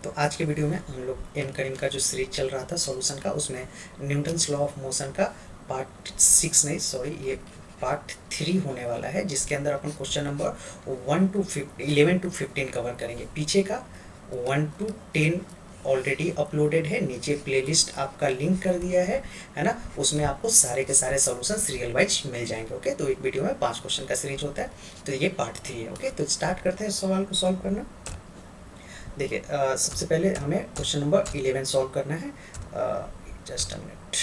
तो आज के वीडियो में हम लोग एनकरिंग का जो सीरीज चल रहा था सॉल्यूशन का, उसमें न्यूटन्स लॉ ऑफ मोशन का पार्ट 6 नहीं सॉरी ये पार्ट 3 होने वाला है, जिसके अंदर अपन क्वेश्चन नंबर 11 to 15 कवर करेंगे। पीछे का 1 to 10 ऑलरेडी अपलोडेड है, नीचे प्लेलिस्ट आपका लिंक कर दिया है ना। उसमें आपको सारे के सारे सॉल्यूशन सीरियल वाइज मिल जाएंगे। ओके, तो एक वीडियो में 5 क्वेश्चन का सीरीज होता है, तो ये पार्ट 3 है। ओके, तो स्टार्ट करते हैं सवाल को सॉल्व करना। देखिए, सबसे पहले हमें क्वेश्चन नंबर 11 सॉल्व करना है। Just a minute.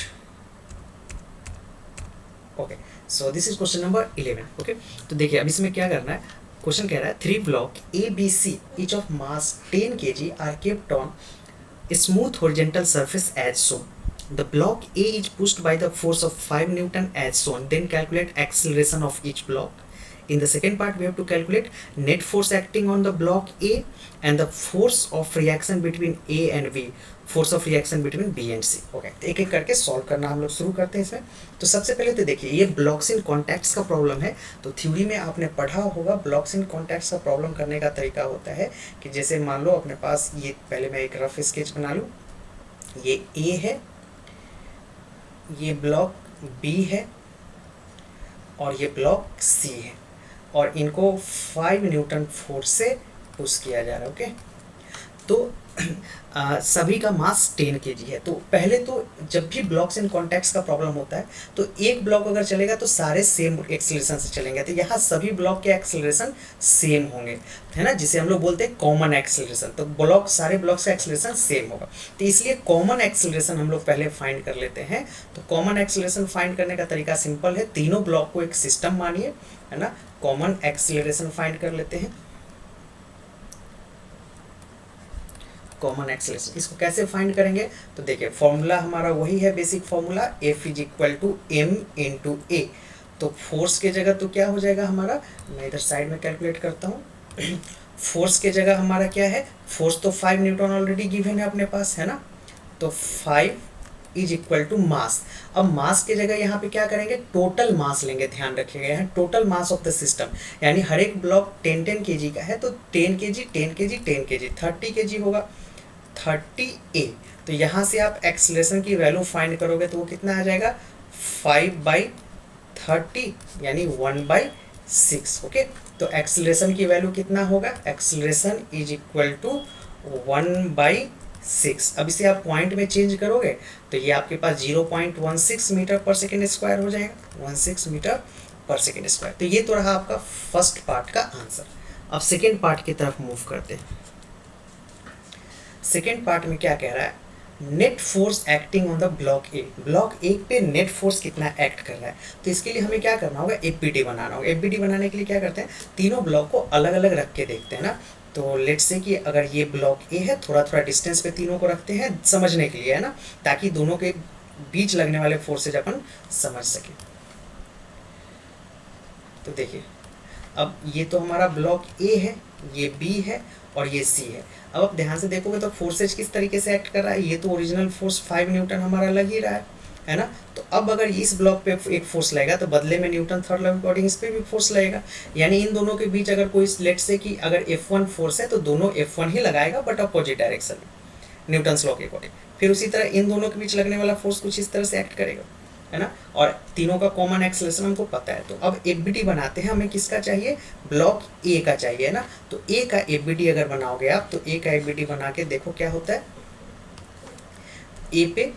Okay, so this is question number 11। Okay, तो देखिए अब इसमें क्या करना है। क्वेश्चन कह रहा है 3 block A B C each of mass 10 kg are kept on smooth horizontal surface as shown. The block A is pushed by the force of 5 Newton as shown. Then calculate acceleration of each block. In the second part, we have to calculate net force acting on the block A and the force of reaction between A and B. Force of reaction between B and C. Okay, एक एक करके solve करना हम लोग शुरू करते हैं इसमें। तो सबसे पहले तो देखिए, ये ब्लॉक्स इन कॉन्टैक्ट्स का प्रॉब्लम है। तो थ्योरी में आपने पढ़ा होगा, ब्लॉक्स इन कॉन्टैक्ट्स का प्रॉब्लम करने का तरीका होता है कि जैसे मान लो अपने पास ये, पहले मैं एक रफ स्केच बना लूँ। ये ए है, ये ब्लॉक बी है और ये ब्लॉक सी है, और इनको 5 न्यूटन फोर्स से पुश किया जा रहा है। ओके, तो सभी का मास 10 kg है। तो पहले तो जब भी ब्लॉक्स इन कॉन्टैक्ट्स का प्रॉब्लम होता है, तो एक ब्लॉक अगर चलेगा तो सारे सेम एक्सेलरेशन से चलेंगे। तो यहाँ सभी ब्लॉक के एक्सेलरेशन सेम होंगे, है ना, जिसे हम लोग बोलते हैं कॉमन एक्सेलरेशन। तो ब्लॉक, सारे ब्लॉक्स का एक्सेलरेशन सेम होगा। तो इसलिए कॉमन एक्सेलरेशन हम लोग पहले फाइंड कर लेते हैं। तो कॉमन एक्सेलरेशन फाइंड करने का तरीका सिंपल है, तीनों ब्लॉक को एक सिस्टम मानिए, है ना। कॉमन एक्सेलरेशन फाइंड कर लेते हैं। कॉमन एक्सेलरेशन इसको कैसे फाइंड करेंगे, तो देखिए फॉर्मूला हमारा वही है, basic formula F is equal to M into A. तो फोर्स के जगह तो क्या हो जाएगा हमारा, मैं इधर साइड में कैलकुलेट करता हूँ। फोर्स के जगह हमारा क्या है, फोर्स तो 5 न्यूटन ऑलरेडी गिवन है अपने पास, है ना। तो 5 इज इक्वल टू मास। अब मास के जगह यहाँ पे क्या करेंगे, टोटल मास लेंगे। ध्यान रखिएगा यहाँ total mass of the system, यानी हर एक ब्लॉक 10 kg का है, तो 10 kg 10 kg 10 kg 30 kg होगा, 30A। तो यहाँ से आप एक्सेलरेशन की वैल्यू फाइंड करोगे तो वो कितना आ जाएगा, 5/30 यानी 1/6। ओके, तो एक्सेलरेशन की वैल्यू कितना होगा, एक्सेलरेशन इज इक्वल टू 1/6। अब इसे आप पॉइंट में चेंज करोगे तो ये आपके पास 0.16 मीटर पर सेकेंड स्क्वायर हो जाएगा, 16 मीटर पर सेकेंड स्क्वायर। तो ये तो रहा आपका फर्स्ट पार्ट का आंसर। अब सेकेंड पार्ट की तरफ मूव करते हैं। सेकेंड पार्ट में क्या कह रहा है, net force acting on the block A. Block ए पे नेट फोर्स कितना एक्ट कर रहा है। तो इसके लिए हमें क्या करना होगा, एफबीटी बनाना होगा। एफबीटी बनाने के लिए क्या करते हैं, तीनों ब्लॉक को अलग अलग रख के देखते हैं ना। तो लेट्स से कि अगर ये ब्लॉक ए है, थोड़ा थोड़ा डिस्टेंस पे तीनों को रखते हैं समझने के लिए, है ना, ताकि दोनों के बीच लगने वाले फोर्सेज अपन समझ सके। तो देखिए, अब ये तो हमारा ब्लॉक ए है, ये बी है और ये सी है। अब आप ध्यान से देखोगे तो फोर्सेज किस तरीके से एक्ट कर रहा है। ये तो ओरिजिनल फोर्स 5 न्यूटन हमारा लग ही रहा है ना। तो अब अगर इस ब्लॉक पे एक फोर्स लगेगा तो बदले में न्यूटन थर्ड लॉ के अकॉर्डिंग इस पे भी फोर्स लगेगा। यानी इन दोनों के बीच अगर कोई, लेट से कि अगर F1 फोर्स है तो दोनों F1 ही लगाएगा, बट अपोजिट डायरेक्शन में, न्यूटन्स लॉ के अकॉर्डिंग। फिर उसी तरह इन दोनों के बीच लगने वाला फोर्स कुछ इस तरह से एक्ट करेगा, है ना। और तीनों का कॉमन एक्सेलरेशन हमको पता है। तो अब एफबीटी बनाते हैं। हमें किसका चाहिए, ब्लॉक ए का चाहिए, है ना। तो ए का एफबीटी अगर बनाओगे आप, तो ए का एफबीटी बना के देखो क्या होता है। ए पे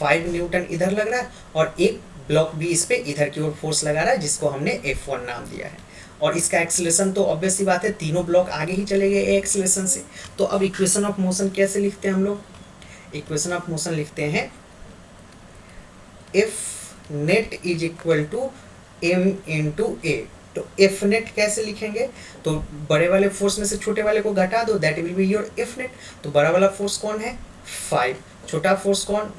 5 न्यूटन इधर लग रहा है और एक ब्लॉक बी इस पे इधर की ओर फोर्स लगा रहा है, जिसको हमने F1 नाम दिया है। और इसका एक्सेलरेशन तो ऑब्वियस सी बात है, तीनों ब्लॉक आगे ही चले गए ए एक्सेलरेशन से। तो अब इक्वेशन ऑफ मोशन कैसे लिखते हैं हम लोग, इक्वेशन ऑफ मोशन लिखते हैं F net is equal to m into A. तो F नेट कैसे लिखेंगे, तो बड़े वाले फोर्स में से छोटे वाले को घटा दो, that will be your F net. तो बड़ा वाला फोर्स कौन है, 5, छोटा फोर्स कौन,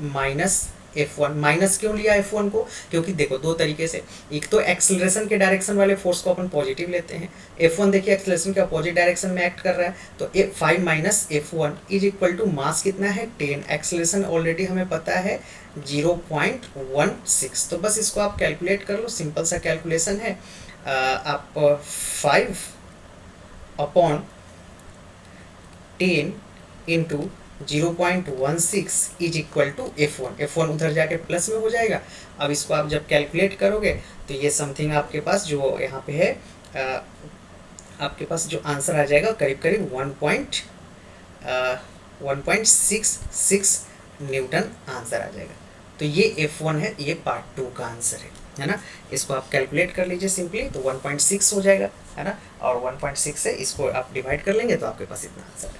-F1। माइनस क्यों लिया F1 को, क्योंकि देखो दो तरीके से, एक तो एक्सेलरेशन के डायरेक्शन वाले फोर्स को अपन पॉजिटिव लेते हैं। F1 देखिए एक्सेलरेशन के अपोजिट डायरेक्शन में एक्ट कर रहा है। तो 5 minus F1 is equal to mass कितना है, 10। एक्सेलरेशन ऑलरेडी हमें पता है 0.16। तो बस इसको आप कैलकुलेट कर लो, सिंपल सा कैलकुलेशन है। आप 5 upon 10 into 0.16 is equal to F1 उधर जाके प्लस में हो जाएगा। अब इसको आप जब कैलकुलेट करोगे तो ये समथिंग आपके पास जो यहाँ पे है आपके पास जो आंसर आ जाएगा करीब करीब 1.66 न्यूटन आंसर आ जाएगा। तो ये F1 है, ये पार्ट 2 का आंसर है ना। इसको आप कैलकुलेट कर लीजिए सिंपली, तो 1.6 हो जाएगा, है ना। और 1.6 से इसको आप डिवाइड कर लेंगे तो आपके पास इतना आंसर है।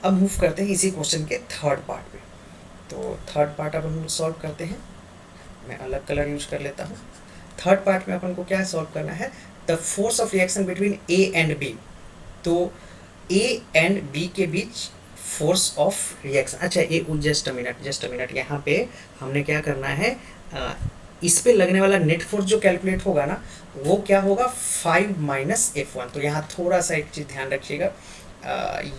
अब मूव करते हैं इसी क्वेश्चन के थर्ड पार्ट पे। तो थर्ड पार्ट अब हम सॉल्व करते हैं। मैं अलग कलर यूज कर लेता हूँ। थर्ड पार्ट में अपन को क्या सॉल्व करना है, the force of reaction between A and B. तो ए एंड बी के बीच फोर्स ऑफ रिएक्शन, अच्छा ये जस्ट अ मिनट, यहाँ पे हमने क्या करना है, इस पे लगने वाला नेट फोर्स जो कैलकुलेट होगा ना, वो क्या होगा 5 माइनस F1। तो यहाँ थोड़ा सा एक चीज़ ध्यान रखिएगा,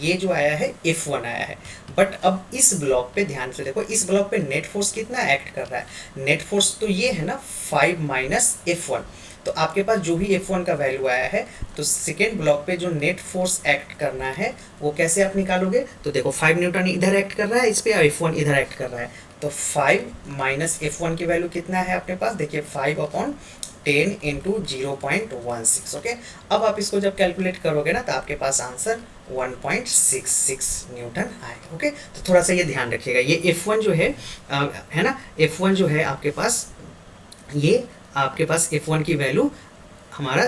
ये जो आया है F1 आया है, बट अब इस ब्लॉक पे ध्यान से देखो, इस ब्लॉक पे नेट फोर्स कितना एक्ट कर रहा है, नेट फोर्स तो ये है ना 5 माइनस F1। तो आपके पास जो भी F1 का वैल्यू आया है, तो सेकेंड ब्लॉक पे जो नेट फोर्स एक्ट करना है वो कैसे आप निकालोगे, तो देखो 5 न्यूटन इधर एक्ट कर रहा है इस पे और F1 इधर एक्ट कर रहा है, तो 5 माइनस F1 की वैल्यू कितना है अपने पास, देखिए 5/10 इंटू 0.16। ओके, अब आप इसको जब कैलकुलेट करोगे ना तो आपके पास आंसर 1.66 न्यूटन आएगा। ओके, तो थोड़ा सा ये ध्यान रखिएगा, ये F1 जो है ना, F1 जो है आपके पास, ये आपके पास F1 की वैल्यू हमारा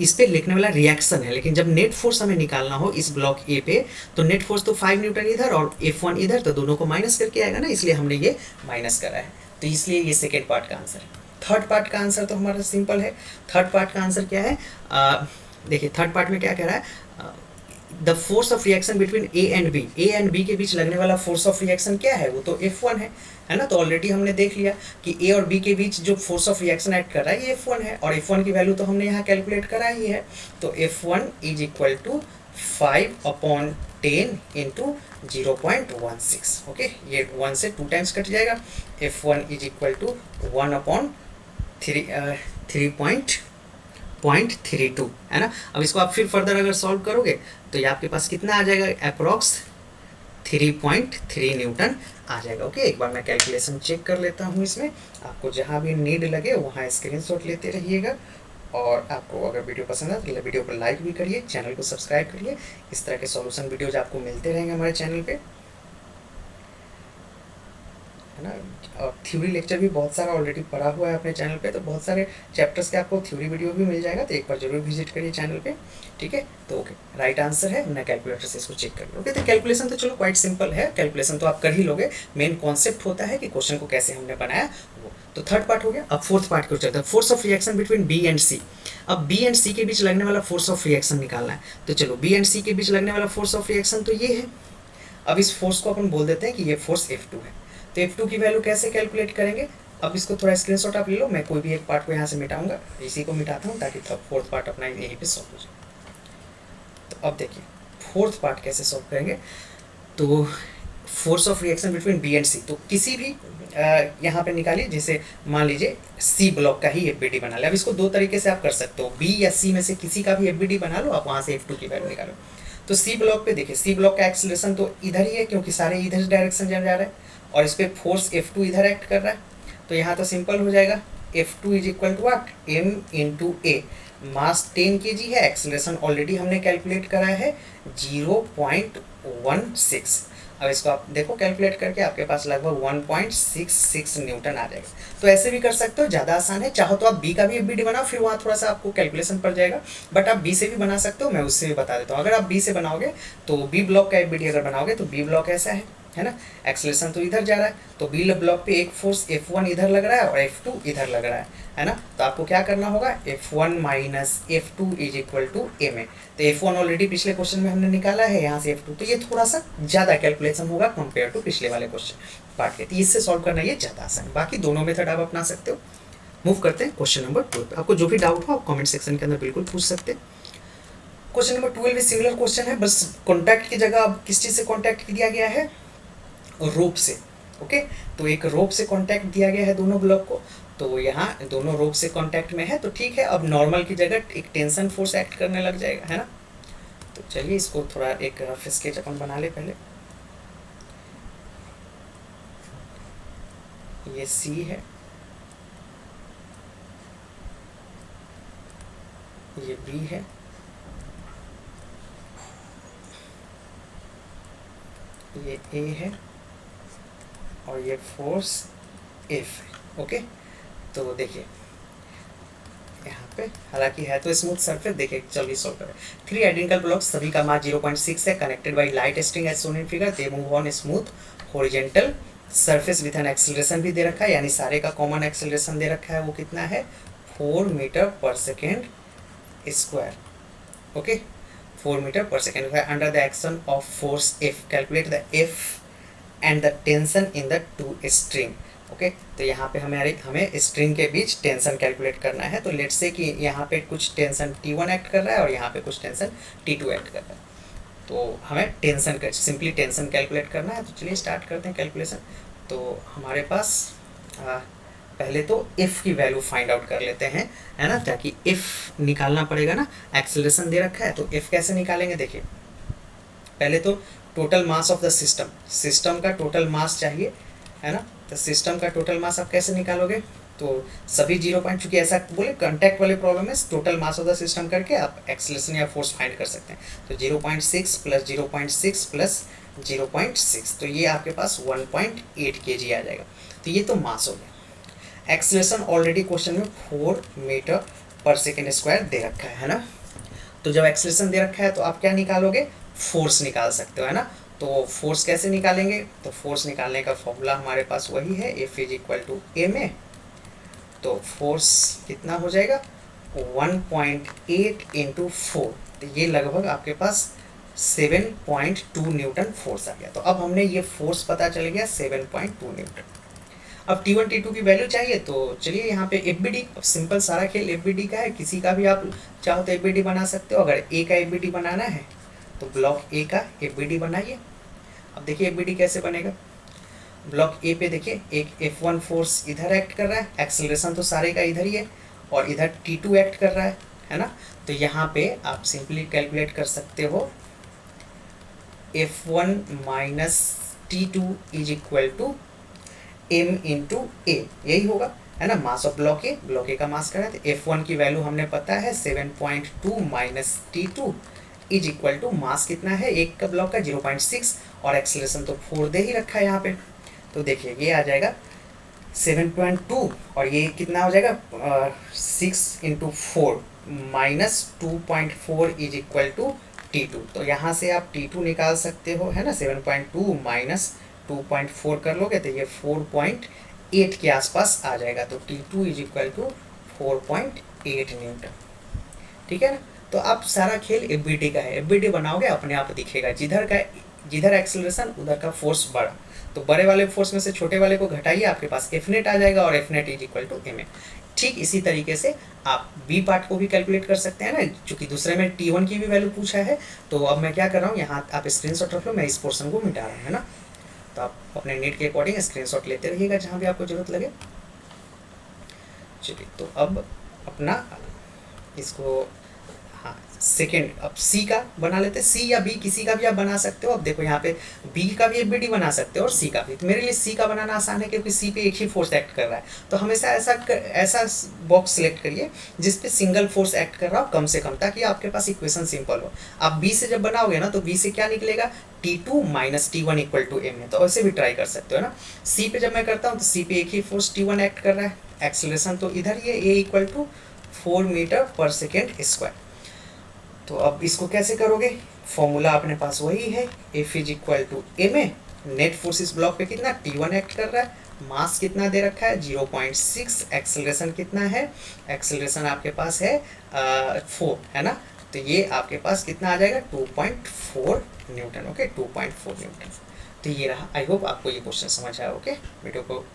इस पे लिखने वाला रिएक्शन है, लेकिन जब नेट फोर्स हमें निकालना हो इस ब्लॉक ए पे, तो नेट फोर्स तो 5 न्यूटन इधर और F1 इधर, तो दोनों को माइनस करके आएगा ना, इसलिए हमने ये माइनस करा है। तो इसलिए ये सेकेंड पार्ट का आंसर है। थर्ड पार्ट का आंसर तो हमारा सिंपल है। थर्ड पार्ट का आंसर क्या है, देखिए थर्ड पार्ट में क्या कह रहा है, the force of reaction between A and B के बीच लगने वाला फोर्स ऑफ रिएक्शन क्या है, वो तो F1 है ना। तो ऑलरेडी हमने देख लिया कि ए और बी के बीच जो फोर्स ऑफ रिएक्शन एक्ट कर रहा है ये F1 है, और F1 की वैल्यू तो हमने यहाँ कैलकुलेट करा ही है। तो F1 is equal to 5/10 into 0.16। Okay, ये 1 से 2 टाइम्स कट जाएगा। F1 इज इक्वल टू 1/3.32 है ना। अब इसको आप फिर फर्दर अगर सॉल्व करोगे तो ये आपके पास कितना आ जाएगा, अप्रॉक्स 3.3 न्यूटन आ जाएगा। ओके, एक बार मैं कैलकुलेशन चेक कर लेता हूँ इसमें, आपको जहाँ भी नीड लगे वहाँ स्क्रीनशॉट लेते रहिएगा। और आपको अगर वीडियो पसंद है तो वीडियो को लाइक भी करिए, चैनल को सब्सक्राइब करिए। इस तरह के सॉल्यूशन वीडियोज आपको मिलते रहेंगे हमारे चैनल पे, है ना। और थ्योरी लेक्चर भी बहुत सारा ऑलरेडी पढ़ा हुआ है अपने चैनल पे, तो बहुत सारे चैप्टर्स के आपको थ्योरी वीडियो भी मिल जाएगा, तो एक बार जरूर विजिट करिए चैनल पे, ठीक है। तो ओके, राइट आंसर है, मैं कैलकुलेटर से इसको चेक कर लूँ। ओके, तो कैलकुलेशन तो चलो क्वाइट सिंपल है, कैलकुलेशन तो आप कर ही लोगे, मेन कॉन्सेप्ट होता है कि क्वेश्चन को कैसे हमने बनाया वो। तो थर्ड पार्ट हो गया। अब फोर्थ पार्ट को चलता है, force of reaction between B and C. अब बी एंड सी के बीच लगने वाला फोर्स ऑफ रिएक्शन निकालना है। तो चलो बी एंड सी के बीच लगने वाला फोर्स ऑफ रिएक्शन तो ये है। अब इस फोर्स को अपन बोल देते हैं कि ये फोर्स F2 है। तो F2 की वैल्यू कैसे कैलकुलेट करेंगे, अब इसको थोड़ा स्क्रीनशॉट आप ले लो, मैं कोई भी एक पार्ट को यहाँ से मिटाऊंगा, इसी को मिटाता हूँ ताकि तब फोर्थ पार्ट अपना यहीं पे सॉल्व हो जाए। तो अब देखिए फोर्थ पार्ट कैसे सॉल्व करेंगे। तो force of reaction between B and C, तो किसी भी यहाँ पे निकालिए, जैसे मान लीजिए सी ब्लॉक का ही FBD बना ले। अब इसको दो तरीके से आप कर सकते हो, बी या सी में से किसी का भी FBD बना लो, आप वहाँ से F2 की वैल्यू निकालो। तो सी ब्लॉक पे देखिए, सी ब्लॉक का एक्सेलरेशन तो इधर ही है क्योंकि सारे इधर डायरेक्शन जा रहा है, और इस पर फोर्स F2 इधर एक्ट कर रहा है। तो यहाँ तो सिंपल हो जाएगा, F2 is equal to what, m into A. Mass 10 kg है, एक्सेलरेशन ऑलरेडी हमने कैलकुलेट करा है 0.16। अब इसको आप देखो कैलकुलेट करके, आपके पास लगभग 1.66 न्यूटन आ जाएगा। तो ऐसे भी कर सकते हो, ज़्यादा आसान है। चाहो तो आप बी का भी FBD बनाओ, फिर वहाँ थोड़ा सा आपको कैलकुलेशन पड़ जाएगा, बट आप बी से भी बना सकते हो, मैं उससे भी बता देता हूँ। अगर आप बी से बनाओगे तो बी ब्लॉक का FBD अगर बनाओगे तो बी ब्लॉक ऐसा है ना, एक्सेलरेशन तो इधर जा रहा है, तो बी ब्लॉक पे एक फोर्स F1 इधर लग रहा है और F2 इधर लग रहा है ना। तो आपको क्या करना होगा, F1 minus F2 is equal to m। तो F1 ऑलरेडी पिछले क्वेश्चन में हमने निकाला है, यहाँ से F2, तो ये थोड़ा सा ज़्यादा कैलकुलेशन होगा कंपेयर टू पिछले वाले क्वेश्चन पार्ट के, तो इससे सॉल्व करना ये ज़्यादा आसान। बाकी दोनों मेथड आप अपना सकते हो। मूव करते हैं क्वेश्चन नंबर 12 पे। आपको जो भी डाउट हो आप कॉमेंट सेक्शन के अंदर बिल्कुल पूछ सकते हैं। क्वेश्चन नंबर 12 भी सिमिलर क्वेश्चन है, बस कॉन्टैक्ट की जगह अब किस चीज़ से कॉन्टैक्ट दिया गया है, रोप से। ओके, तो एक रोप से कांटेक्ट दिया गया है दोनों ब्लॉक को, तो यहाँ दोनों रोप से कांटेक्ट में है, तो ठीक है। अब नॉर्मल की जगह एक टेंशन फोर्स एक्ट करने लग जाएगा, है ना। तो चलिए इसको थोड़ा एक रफ स्केच अपन बना ले पहले। ये सी है, ये बी है, ये ए है और ये फोर्स एफ है। ओके, तो देखिए यहाँ पे हालांकि है तो स्मूथ सरफेस। देखिए चलिए सॉल्व करें। 3 आइडेंटिकल ब्लॉक्स, सभी का मास 0.6 है, connected by light string as shown in figure. They move on smooth horizontal surface with an acceleration भी दे रखा है, यानी सारे का कॉमन एक्सेलरेशन दे रखा है। वो कितना है? 4 मीटर पर सेकेंड स्क्वायर। ओके, 4 मीटर पर second. Under the action of force F, calculate the F and the tension in the two string. Okay, तो यहाँ पे हमें स्ट्रिंग के बीच टेंशन कैलकुलेट करना है। तो लेट्स से कि यहाँ पे कुछ टेंशन T1 एक्ट कर रहा है और यहाँ पे कुछ टेंशन T2 एक्ट कर रहा है। तो हमें सिंपली टेंशन कैलकुलेट करना है। तो चलिए स्टार्ट करते हैं कैलकुलेशन। तो हमारे पास पहले तो F की वैल्यू फाइंड आउट कर लेते हैं, है ना, ताकि F निकालना पड़ेगा ना, एक्सेलरेशन दे रखा है। तो F कैसे निकालेंगे? देखिए पहले तो total mass of the system का टोटल मास चाहिए, है ना। तो सिस्टम का टोटल मास आप कैसे निकालोगे? तो सभी 0 पॉइंट, चूंकि ऐसा बोले कॉन्टैक्ट वाले प्रॉब्लम है, total mass of the system करके आप एक्सेलरेशन या फोर्स फाइंड कर सकते हैं। तो 0.6 प्लस 0.6 प्लस 0.6, तो ये आपके पास 1.8 kg आ जाएगा। तो ये तो मास हो गया। एक्सेलरेशन ऑलरेडी क्वेश्चन में 4 मीटर पर सेकेंड स्क्वायर दे रखा है ना। तो जब एक्सेलरेशन दे रखा है तो आप क्या निकालोगे? फोर्स निकाल सकते हो, है ना। तो फोर्स कैसे निकालेंगे? तो फोर्स निकालने का फॉर्मूला हमारे पास वही है, F इज इक्वल टू ए में। तो फोर्स कितना हो जाएगा? 1.8 इंटू 4, तो ये लगभग आपके पास 7.2 न्यूटन फोर्स आ गया। तो अब हमने ये फोर्स पता चल गया 7.2 न्यूटन। अब T1 T2 की वैल्यू चाहिए, तो चलिए यहाँ पे FBD, सिंपल सारा खेल FBD का है। किसी का भी आप चाहो तो FBD बना सकते हो। अगर ए का FBD बनाना है तो ब्लॉक ए का FBD बनाइए। अब देखिए FBD कैसे बनेगा। ब्लॉक ए पे देखिए एक F1 फोर्स इधर एक्ट कर रहा है, एक्सेलरेशन तो सारे का इधर ही है, और इधर T2 एक्ट कर रहा है ना। तो यहाँ पे आप सिंपली कैलकुलेट कर सकते हो F1 minus T2 is equal to M into A, यही होगा, है ना। मास ऑफ ब्लॉक ए का मास का है। तो F1 की वैल्यू हमने पता है 7.2 minus T2 is equal to mass कितना है एक का ब्लॉक का 0.6, और एक्सेलरेशन तो 4 दे ही रखा है यहाँ पे। तो देखिए ये आ जाएगा 7.2, और ये कितना हो जाएगा 6 into 4 minus 2.4 is equal to T2। तो यहाँ से आप T2 निकाल सकते हो, है ना। 7.2 माइनस 2.4 कर लोगे तो ये 4.8 के आसपास आ जाएगा। तो T2 is equal to 4.8 Newton, ठीक है ना। तो आप सारा खेल FBD का है। FBD बनाओगे अपने आप दिखेगा, जिधर एक्सेलरेशन उधर का फोर्स बड़ा। तो बड़े वाले फोर्स में से छोटे वाले को घटाइए, आपके पास Fnet आ जाएगा, और Fnet is equal to Ma। ठीक इसी तरीके से आप बी पार्ट को भी कैलकुलेट कर सकते हैं ना, क्योंकि दूसरे में T1 की भी वैल्यू पूछा है। तो अब मैं क्या कर रहा हूँ, यहाँ आप स्क्रीनशॉट रख लो, मैं इस पोर्शन को मिटा रहा हूँ, है ना। तो आप अपने नीड के अकॉर्डिंग स्क्रीनशॉट लेते रहिएगा जहाँ भी आपको जरूरत लगे। चलिए तो अब अपना इसको, हाँ सेकेंड, अब सी का बना लेते हैं। सी या बी किसी का भी आप बना सकते हो। अब देखो यहाँ पे बी का भी FBD बना सकते हो और सी का भी। तो मेरे लिए सी का बनाना आसान है, क्योंकि सी पे एक ही फोर्स एक्ट कर रहा है। तो हमेशा ऐसा बॉक्स सेलेक्ट करिए जिसपे सिंगल फोर्स एक्ट कर रहा हो कम से कम, ताकि आपके पास इक्वेशन सिंपल हो। आप बी से जब बनाओगे ना, तो बी से क्या निकलेगा? T2 minus T1 equal to M। तो ऐसे भी ट्राई कर सकते हो ना। सी पे जब मैं करता हूँ तो सी पे एक ही फोर्स T1 एक्ट कर रहा है, एक्सेलरेशन तो इधर ही है, A इक्वल टू 4 मीटर पर सेकेंड स्क्वायर। तो अब इसको कैसे करोगे? फॉर्मूला अपने पास वही है, F is equal to Ma। Net force इस ब्लॉक पे कितना? T1 एक्ट कर रहा है, मास कितना दे रखा है 0.6, एक्सेलरेशन कितना है? एक्सेलरेशन आपके पास है 4, है ना। तो ये आपके पास कितना आ जाएगा? 2.4 न्यूटन। Okay, 2.4 Newton. तो ये रहा। आई होप आपको ये क्वेश्चन समझ आया। ओके, वीडियो को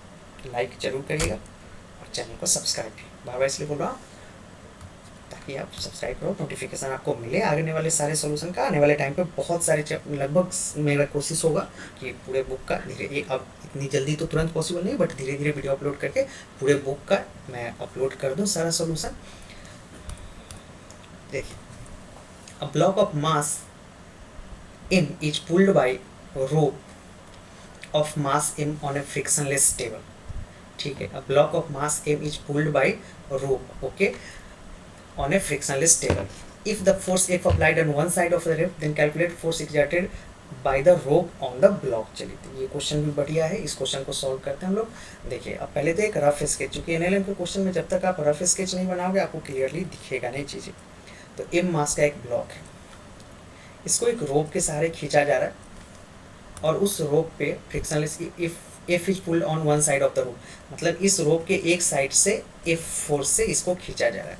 लाइक जरूर करिएगा और चैनल को सब्सक्राइब भी। बार बार इसलिए बोल रहा हूँ ताकि आप सब्सक्राइब करो, नोटिफिकेशन आपको मिले आने वाले सारे सोल्यूशन का। आने वाले टाइम पे बहुत सारे लगभग मेरा कोशिश होगा कि पूरे बुक का धीरे, अब इतनी जल्दी तो तुरंत पॉसिबल नहीं, बट धीरे धीरे वीडियो अपलोड करके पूरे बुक का मैं अपलोड कर दूँ सारा सोल्यूशन। देखिए, a block of mass M is pulled by rope of mass M on a frictionless table. ठीक है, a block of mass M is pulled by rope, okay, on a frictionless table. If the force F applied on one side of the rope, then calculate force exerted by the rope on the block. चलिए, तो ये question भी बढ़िया है, इस question को solve करते हैं हम लोग। देखिए, अब पहले तो एक रफ स्केच, चूंकि एनएलएम के क्वेश्चन में जब तक आप रफ स्केच नहीं बनाओगे आपको क्लियरली दिखेगा नहीं चीज़ें। तो M मास का एक ब्लॉक है, इसको एक रोप के सहारे खींचा जा रहा है और उस रोप पे frictionless F is pulled on one side of the rope, मतलब इस रोप के एक साइड से F फोर्स से इसको खींचा जा रहा है।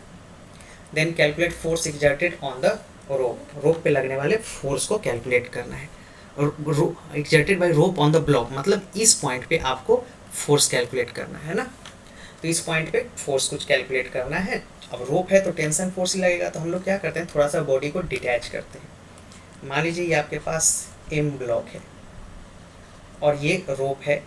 Then calculate force exerted on the rope, rope पे लगने वाले फोर्स को कैलकुलेट करना है। और exerted by rope on the block, मतलब इस पॉइंट पे आपको फोर्स कैलकुलेट करना है ना। तो इस पॉइंट पे फोर्स कुछ कैलकुलेट करना है। अब रोप है तो टेंशन फोर्स ही लगेगा, तो हम लोग क्या करते हैं, थोड़ा सा बॉडी को डिटैच करते हैं। मान लीजिए ये आपके पास M ब्लॉक है और ये रोप है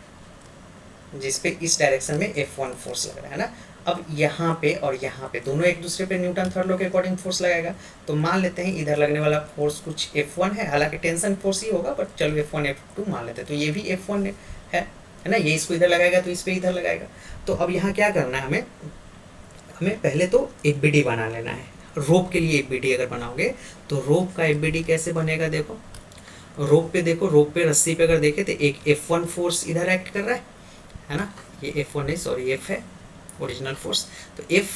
जिसपे इस डायरेक्शन में F1 फोर्स लग रहा है ना। अब यहाँ पे और यहाँ पे दोनों एक दूसरे पे न्यूटन थर्ड लॉ के अकॉर्डिंग फोर्स लगाएगा। तो मान लेते हैं इधर लगने वाला फोर्स कुछ F1 है, हालांकि टेंशन फोर्स ही होगा, बट चलो F1 F2 मान लेते हैं। तो ये भी F1 है ना, ये इसको इधर लगाएगा तो इस पे इधर लगाएगा। तो अब यहाँ क्या करना है, हमें पहले तो FBD बना लेना है। रोप के लिए FBD अगर बनाओगे तो रोप का FBD कैसे बनेगा, देखो रोप पे देखो, रोप पे रस्सी पे अगर देखे तो एक F1 फोर्स इधर एक्ट कर रहा है ना, ये F1 है, सॉरी F है ओरिजिनल फोर्स। तो F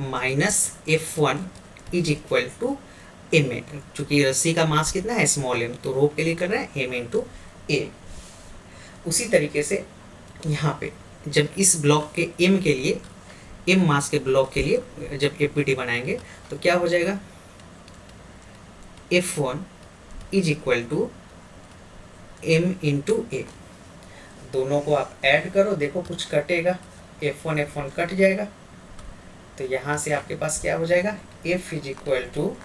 minus F1 is equal to M, चूँकि रस्सी का मास कितना है, स्मॉल m, तो रोप के लिए कर रहे हैं M इंटू A। उसी तरीके से यहाँ पे जब इस ब्लॉक के M के लिए, M मास के ब्लॉक के लिए जब FBD बनाएंगे तो क्या हो जाएगा, F1 is equal to M into A। दोनों को आप ऐड करो, देखो कुछ कटेगा, F1 F1 कट जाएगा। तो यहाँ से आपके पास क्या हो जाएगा, F is equal to,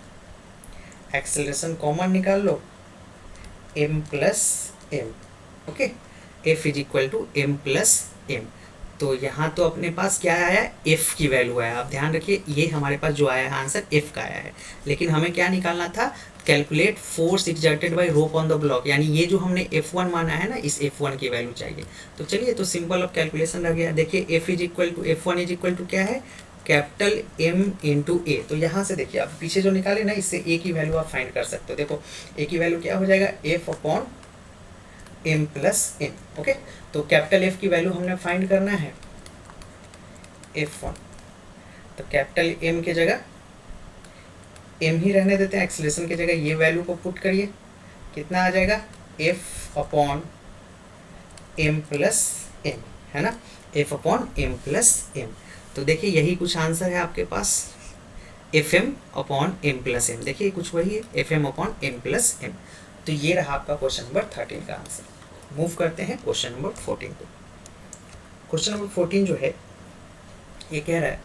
acceleration common निकाल लो, M plus M, okay, F is equal to M plus M। तो यहाँ तो अपने पास क्या आया है, F की वैल्यू आया। आप ध्यान रखिए ये हमारे पास जो आया है आंसर F का आया है, लेकिन हमें क्या निकालना था, calculate force exerted by rope on the block, यानी ये जो हमने F1 माना है ना, इस F1 की वैल्यू चाहिए। तो चलिए, तो सिंपल ऑफ कैलकुलेशन रह गया। देखिए F is equal to F1 is equal to क्या है, कैपिटल M इंटू A। तो यहाँ से देखिए आप पीछे जो निकाले ना, इससे A की वैल्यू आप फाइंड कर सकते हो। देखो A की वैल्यू क्या हो जाएगा, F upon M plus M, okay. तो कैपिटल F की वैल्यू हमने फाइंड करना है F1, तो कैपिटल M की जगह M ही रहने देते हैं, एक्सेलरेशन की जगह ये वैल्यू को पुट करिए, कितना आ जाएगा, F upon M plus M, है ना, F upon M plus M। तो देखिए यही कुछ आंसर है आपके पास, Fm upon M plus M। देखिए कुछ वही है, Fm upon M plus M। तो ये रहा आपका क्वेश्चन नंबर 13 का आंसर। मूव करते हैं क्वेश्चन नंबर 14 को। क्वेश्चन नंबर 14 जो है ये कह रहा है,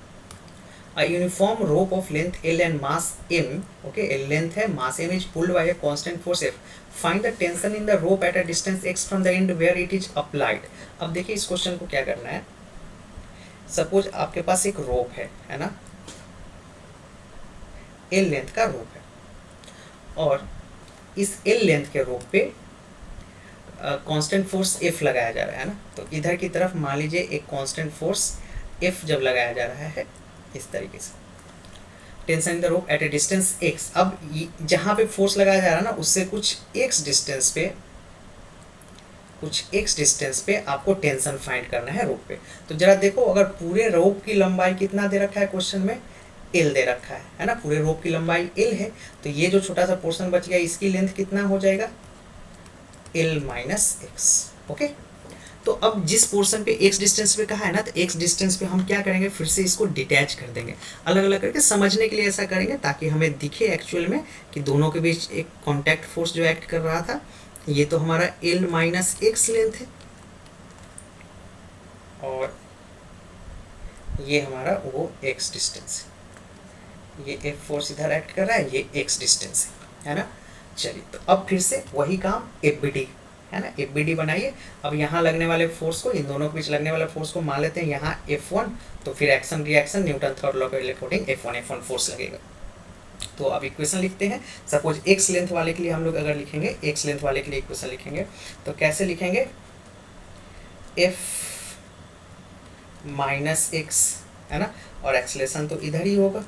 A uniform rope of length L and mass M, okay, L length है, mass M is pulled by a constant force F. Find the tension in the rope at a distance x from the end where it is applied. अब देखिए इस question को क्या करना है, suppose आपके पास एक रोप है ना, L लेंथ का रोप है और इस L लेंथ के रोप पे कांस्टेंट फोर्स F लगाया जा रहा है ना। तो इधर की तरफ मान लीजिए एक कांस्टेंट फोर्स F जब लगाया जा रहा है इस तरीके से, tension in the rope eight A distance x। अब जहाँ पे फोर्स लगाया जा रहा है ना, उससे कुछ x डिस्टेंस पे आपको टेंशन फाइंड करना है रोप पे। तो जरा देखो, अगर पूरे रोप की लंबाई कितना दे रखा है क्वेश्चन में, L दे रखा है ना, पूरे रोप की लंबाई L है। तो ये जो छोटा सा पोर्शन बच गया, इसकी लेंथ कितना हो जाएगा, L माइनस एक्स, ओके। तो अब जिस पोर्शन पे x डिस्टेंस पे कहा है ना, तो x डिस्टेंस पे हम क्या करेंगे, फिर से इसको डिटैच कर देंगे, अलग अलग करके समझने के लिए ऐसा करेंगे ताकि हमें दिखे एक्चुअल में कि दोनों के बीच एक कांटेक्ट फोर्स जो एक्ट कर रहा था। ये तो हमारा L माइनस एक्स लेंथ है और ये हमारा वो x डिस्टेंस है, ये F फोर्स इधर एक्ट कर रहा है, ये x डिस्टेंस है ना। चलिए, तो अब फिर से वही काम, FBD है ना, FBD बनाइए। अब यहाँ लगने वाले फोर्स को, इन दोनों के बीच लगने वाले फोर्स को मान लेते हैं यहाँ F1, तो फिर action reaction Newton third law के अकॉर्डिंग F1 फोर्स लगेगा। तो अब इक्वेशन लिखते हैं। सपोज एक्स लेंथ वाले के लिए हम लोग अगर लिखेंगे, एक्स लेंथ वाले के लिए इक्वेशन लिखेंगे तो कैसे लिखेंगे, एफ माइनस एक्स, है ना, और एक्सलेशन तो इधर ही होगा,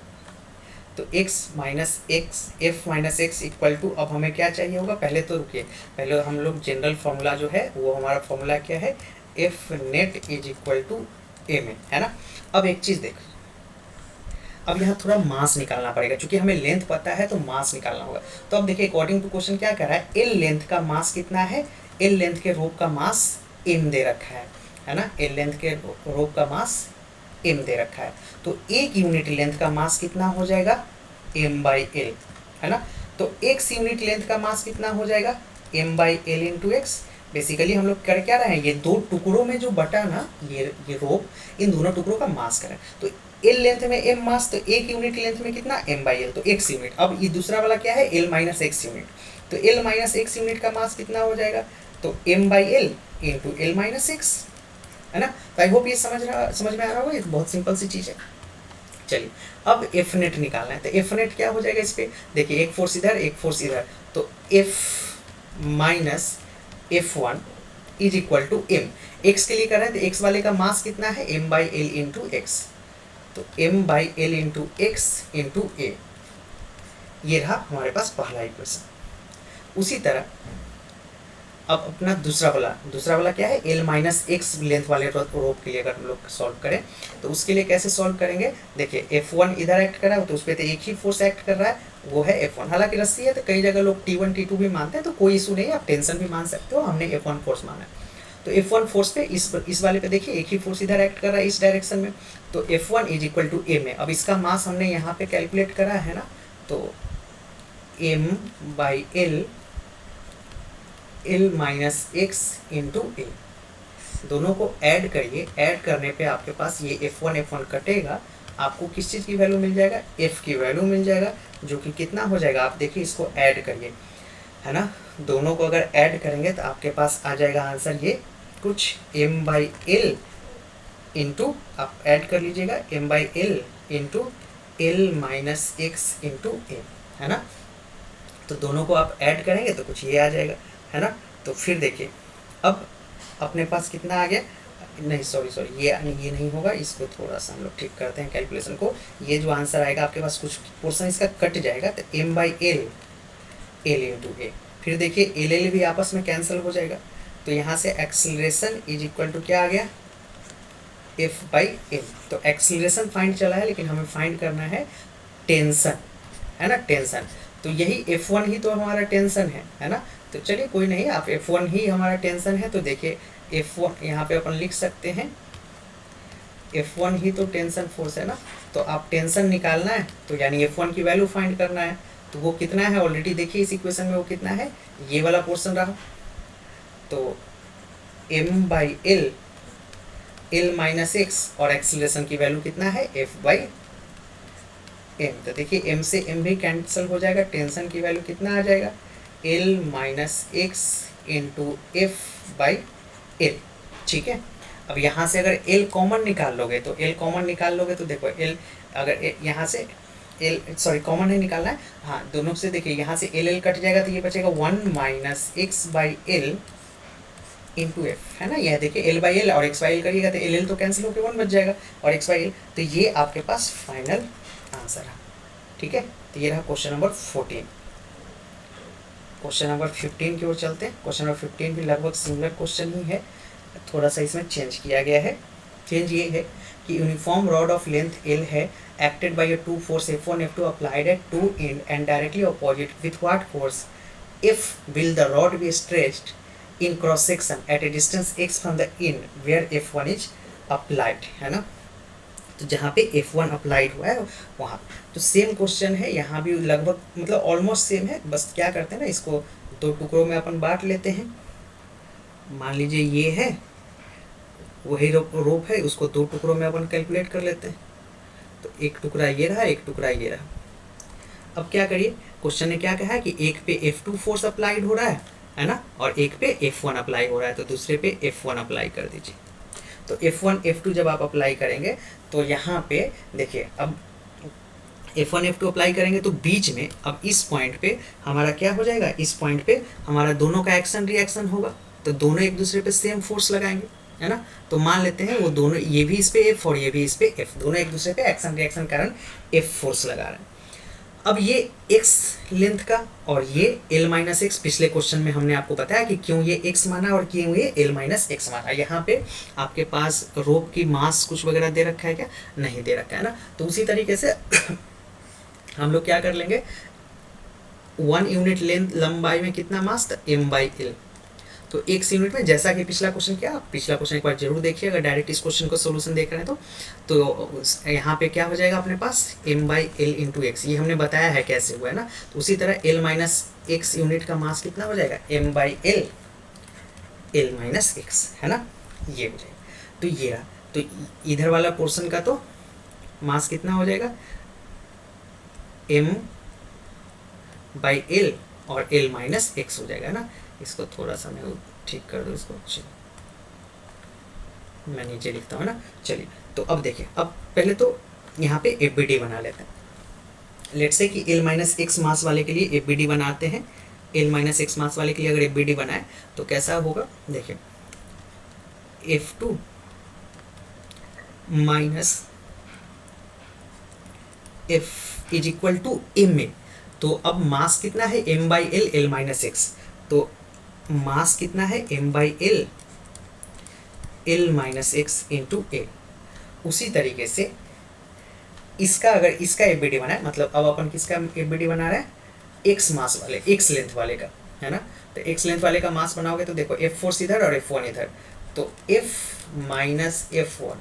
तो x minus X, F minus X equal to, अब हमें क्या चाहिए होगा, पहले तो रुकिए, पहले हम लोग जनरल फॉर्मूला जो है वो हमारा फॉर्मूला क्या है, F net is equal to M A, है ना। अब एक चीज़ देख, अब यहाँ थोड़ा मास निकालना पड़ेगा, क्योंकि हमें लेंथ पता है तो मास निकालना होगा। तो अब देखिए अकॉर्डिंग टू क्वेश्चन क्या कर रहा है, एल लेंथ का मास कितना है, एल लेंथ के रोप का मास एम दे रखा है ना, एल लेंथ के रोप का मास एम दे रखा है, तो एक यूनिट लेंथ का मास कितना हो जाएगा, एम बाई एल, है ना। तो एक्स यूनिट लेंथ का मास कितना हो जाएगा, M by L into X. Basically हम लोग कर क्या रहे हैं, ये दो टुकड़ों में जो बटा ना, ये रोप, इन दोनों टुकड़ों का मास करें, तो एल लेंथ में एम मास, तो एक यूनिट लेंथ में कितना, एम बाई एल, तो एक्स यूनिट। अब ये दूसरा वाला क्या है, एल माइनस एक्स यूनिट, तो एल माइनस एक्स यूनिट का मास कितना हो जाएगा, तो M by L into L minus X, है ना। तो आई होप ये समझ में आ रहा होगा, ये बहुत सिंपल सी चीज़ है। चलिए अब एफ नेट निकालना है, तो एफ नेट क्या हो जाएगा इस पर, देखिए एक फोर्स इधर एक फोर्स इधर, तो F minus F one is equal to M, X के लिए कर रहे हैं तो एक्स वाले का मास कितना है, M by L into X, तो M by L into X into A, ये रहा हमारे पास पहला इक्वेशन। उसी तरह अब अपना दूसरा वाला क्या है, एल माइनस एक्स लेंथ वाले रोप के लिए अगर हम लोग सॉल्व करें तो उसके लिए कैसे सॉल्व करेंगे, देखिए F1 इधर एक्ट कर रहा है तो उस पर तो एक ही फोर्स एक्ट कर रहा है, वो है F1। हालांकि रस्सी है तो कई जगह लोग T1 T2 भी मानते हैं, तो कोई इशू नहीं है, आप टेंशन भी मान सकते हो, हमने F1 फोर्स माना है। तो F1 फोर्स पे इस वाले पे देखिए एक ही फोर्स इधर एक्ट कर रहा है इस डायरेक्शन में, तो F1 is equal to M है। अब इसका मास हमने यहाँ पे कैलकुलेट करा है ना, तो M by L minus X into A, दोनों को ऐड करिए, ऐड करने पे आपके पास ये F1 कटेगा, आपको किस चीज़ की वैल्यू मिल जाएगा, F की वैल्यू मिल जाएगा, जो कि कितना हो जाएगा, आप देखिए इसको ऐड करिए, है ना, दोनों को अगर ऐड करेंगे तो आपके पास आ जाएगा आंसर ये कुछ m बाई एल इंटू, आप ऐड कर लीजिएगा m by L into L minus X into A, है ना। तो दोनों को आप ऐड करेंगे तो कुछ ये आ जाएगा, है ना। तो फिर देखिए अब अपने पास कितना आ गया, नहीं सॉरी ये नहीं होगा, इसको थोड़ा सा हम लोग ठीक करते हैं कैलकुलेशन को, ये जो आंसर आएगा आपके पास कुछ पोर्शन इसका कट जाएगा, तो m बाई एल इंटू ए, फिर देखिए एल भी आपस में कैंसिल हो जाएगा, तो यहाँ से एक्सीलरेशन इज इक्वल टू क्या आ गया, एफ बाई एम। तो एक्सीलरेशन फाइंड चला है, लेकिन हमें फाइंड करना है टेंशन, है ना, टेंशन, तो यही F1 ही तो हमारा टेंशन है ना। तो चलिए कोई नहीं, आप F1 ही हमारा टेंशन है, तो देखिए F1 यहाँ पे अपन लिख सकते हैं, F1 ही तो टेंशन फोर्स है ना, तो आप टेंशन निकालना है तो यानी F1 की वैल्यू फाइंड करना है, तो वो कितना है ऑलरेडी देखिए इस इक्वेशन में वो कितना है, ये वाला पोर्शन रहा, तो m by L minus x, और एक्सीलरेशन की वैल्यू कितना है, f बाई एम। तो देखिए m से m भी कैंसिल हो जाएगा, टेंशन की वैल्यू कितना आ जाएगा, l minus X into F by L, ठीक है। अब यहाँ से अगर l कॉमन निकाल लोगे तो देखो l अगर यहाँ से कॉमन नहीं निकालना है, हाँ दोनों से देखिए यहाँ से एल कट जाएगा तो ये बचेगा 1 minus x by L into F, है ना। यह देखिए एल बाई एल और एक्स बाई एल करिएगा तो एल तो कैंसिल होकर 1 बच जाएगा और एक्स बाई एल, तो ये आपके पास फाइनल आंसर है, ठीक है। तो ये रहा क्वेश्चन नंबर 14। क्वेश्चन नंबर 15 की ओर चलते हैं। क्वेश्चन नंबर 15 भी लगभग सिमिलर क्वेश्चन ही है, थोड़ा सा इसमें चेंज किया गया है। चेंज ये है कि uniform rod of length L है, acted by a two force F1 F2 applied at two end and directly opposite, with what force if will the rod be stretched in cross section at a distance x from the end where F1 is applied, है ना। तो जहाँ पे F1 applied हुआ है वहाँ, तो same question है यहाँ भी, लगभग मतलब ऑलमोस्ट सेम है, बस क्या करते हैं ना, इसको दो टुकड़ों में अपन बांट लेते हैं। मान लीजिए ये है, वही रोप है, उसको दो टुकड़ों में अपन कैलकुलेट कर लेते हैं, तो एक टुकड़ा ये रहा, एक टुकड़ा ये रहा। अब क्या करिए, क्वेश्चन ने क्या कहा है कि एक पे F2 फोर्स अप्लाइड हो रहा है ना, और एक पे F1 अप्लाई हो रहा है, तो दूसरे पे F1 अप्लाई कर दीजिए। तो F1 F2 जब आप अप्लाई करेंगे तो यहाँ पे देखिए, अब F1 F2 अप्लाई करेंगे तो बीच में अब इस पॉइंट पे हमारा क्या हो जाएगा, इस पॉइंट पे हमारा दोनों का एक्शन रिएक्शन होगा, तो दोनों एक दूसरे पे सेम फोर्स लगाएंगे, है ना। तो मान लेते हैं वो दोनों, ये भी इस पे F और ये भी इस पे F, दोनों एक दूसरे पे एक्शन रिएक्शन कारण F फोर्स लगा रहे हैं। अब ये x लेंथ का और ये l माइनस एक्स, पिछले क्वेश्चन में हमने आपको बताया कि क्यों ये x माना और क्यों ये l माइनस एक्स माना। यहाँ पे आपके पास रोप की मास कुछ वगैरह दे रखा है क्या, नहीं दे रखा है ना। तो उसी तरीके से हम लोग क्या कर लेंगे, 1 यूनिट लेंथ लंबाई में कितना मास था, m/l, तो x यूनिट में, जैसा कि पिछला क्वेश्चन क्या, पिछला क्वेश्चन एक बार जरूर देखिए अगर डायरेक्ट इस क्वेश्चन को सोल्यूशन देख रहे हैं तो यहाँ पे क्या हो जाएगा अपने पास m/l इंटू एक्स, ये हमने बताया है कैसे हुआ है ना। तो उसी तरह l माइनस एक्स यूनिट का मास कितना हो जाएगा, m/l l माइनस एक्स, है ना, ये हो जाएगा। तो ये रहा, तो इधर वाला पोर्शन का तो मास कितना हो जाएगा, m/l और l माइनस एक्स हो जाएगा ना। इसको थोड़ा सा मैं ठीक कर दूँ इसको, मैं नीचे लिखता हूँ ना। चलिए, तो अब देखिए, अब पहले तो यहाँ पे FBD बना लेते हैं। लेट्स से कि l माइनस एक्स मास वाले के लिए FBD बनाते हैं। l माइनस एक्स मास वाले के लिए अगर FBD बनाए तो कैसा होगा, देखिए F2 minus F is equal to m, तो अब मास कितना है m/l l माइनस एक्स, तो मास कितना है m/l l minus X into A. उसी तरीके से इसका, अगर इसका FBD बना है, मतलब अब अपन किसका FBD बना रहे हैं, x मास वाले, x लेंथ वाले का, है ना। तो x लेंथ वाले का मास बनाओगे तो देखो F फोर्स इधर और F1 इधर, तो F minus F1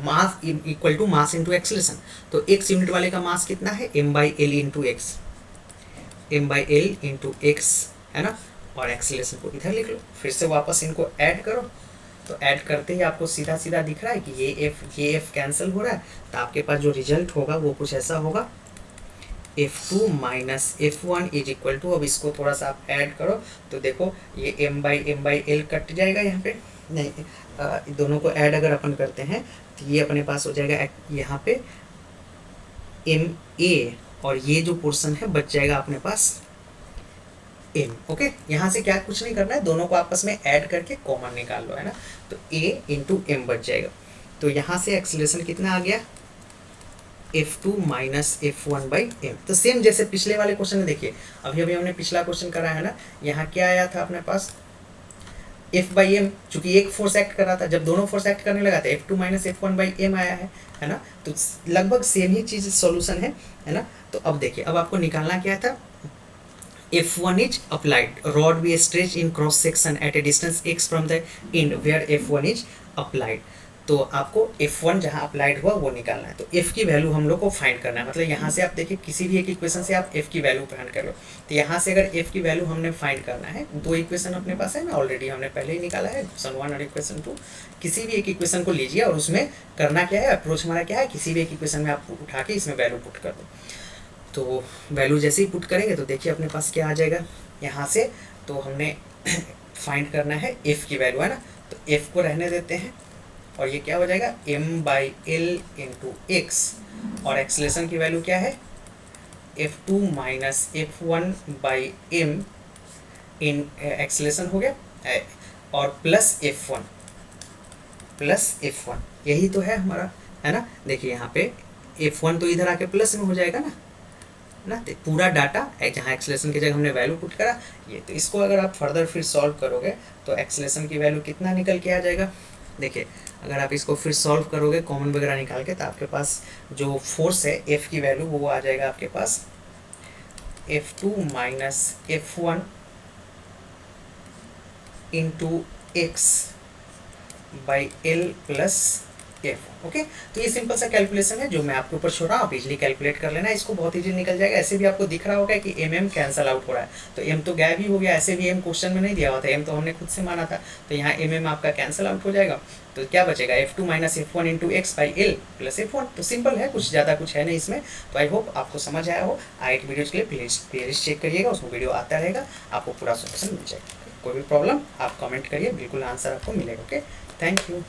mass equal to mass into acceleration. तो x यूनिट वाले का मास कितना है m/l into x, m/l into x, है ना। और एक्सीलरेशन को इधर लिख लो, फिर से वापस इनको ऐड करो, तो ऐड करते ही आपको सीधा सीधा दिख रहा है कि ये f कैंसिल हो रहा है, तो आपके पास जो रिजल्ट होगा वो कुछ ऐसा होगा, F2 minus F1 is equal to, अब इसको थोड़ा सा आप ऐड करो तो देखो ये m/l कट जाएगा यहाँ पे, नहीं दोनों को ऐड अगर अपन करते हैं तो ये अपने पास हो जाएगा यहाँ पे ma, और ये जो पोर्शन है बच जाएगा अपने पास m। ओके, यहाँ से क्या कुछ नहीं करना है, दोनों को आपस में ऐड करके कॉमन निकाल लो, है ना। तो a इंटू m बच जाएगा। तो यहाँ से एक्सीलरेशन कितना आ गया, F2 माइनस F1/m। तो सेम जैसे पिछले वाले क्वेश्चन में देखिए, अभी अभी हमने पिछला क्वेश्चन करा है ना, यहाँ क्या आया था अपने पास F/m, चूंकि एक फोर्स एक्ट कर रहा था, जब दोनों फोर्स एक्ट करने लगा था F2 माइनस F1/m आया है ना। तो लगभग सेम ही चीज सॉल्यूशन है ना। तो अब देखिए, अब आपको निकालना क्या था, F1 is applied, rod be stretched in cross section at a distance x from the end where F1 is applied। तो आपको F1 जहाँ अप्लाइड हुआ वो निकालना है। तो F की वैल्यू हम लोग को फाइंड करना है, मतलब यहाँ से आप देखिए किसी भी एक इक्वेशन से आप F की वैल्यू फाइंड कर लो। तो यहाँ से अगर F की वैल्यू हमने फाइंड करना है, दो इक्वेशन अपने पास है ना, ऑलरेडी हमने पहले ही निकाला है, इक्वेशन 1 और इक्वेशन 2। किसी भी एक इक्वेशन को लीजिए और उसमें करना क्या है, अप्रोच हमारा क्या है, किसी भी एक इक्वेशन में आप उठा के इसमें वैल्यू पुट कर दो। तो वैल्यू जैसे ही पुट करेंगे तो देखिए अपने पास क्या आ जाएगा यहाँ से, तो हमने फाइंड करना है F की वैल्यू, है ना। तो F को रहने देते हैं और ये क्या हो जाएगा m/l इंटू एक्स, और एक्सलेशन की वैल्यू क्या है F2 माइनस F1/m इन एक्सलेशन हो गया, और प्लस F1, यही तो है हमारा, है ना। देखिए यहाँ पे F1 तो इधर आके प्लस में हो जाएगा ना, तो पूरा डाटा जहाँ एक्सलेशन की जगह हमने वैल्यू पुट करा ये, तो इसको अगर आप फर्दर फिर सॉल्व करोगे तो एक्सलेशन की वैल्यू कितना निकल के आ जाएगा। देखिए अगर आप इसको फिर सॉल्व करोगे कॉमन वगैरह निकाल के, तो आपके पास जो फोर्स है F की वैल्यू वो आ जाएगा आपके पास F2 minus F1 into x by L plus F। Okay, तो ये सिंपल सा कैलकुलेशन है जो मैं आपके ऊपर छोड़ रहा हूँ, आप इजीली कैलकुलेट कर लेना, इसको बहुत इजीली निकल जाएगा। ऐसे भी आपको दिख रहा होगा कि m कैंसल आउट हो रहा है, तो m तो गायब ही हो गया, ऐसे भी m क्वेश्चन में नहीं दिया हुआ था, m तो हमने खुद से माना था, तो यहाँ m आपका कैंसल आउट हो जाएगा। तो क्या बचेगा F2 minus F1 into x by L plus F1। तो सिंपल है, कुछ ज़्यादा कुछ है नहीं इसमें। तो आई होप आपको समझ आया हो। आगे वीडियोज़ के लिए प्लेलिस्ट चेक करिएगा, उसमें वीडियो आता रहेगा, आपको पूरा सोल्यूशन मिल जाएगा। कोई भी प्रॉब्लम आप कमेंट करिए, बिल्कुल आंसर आपको मिलेगा। Okay, thank you.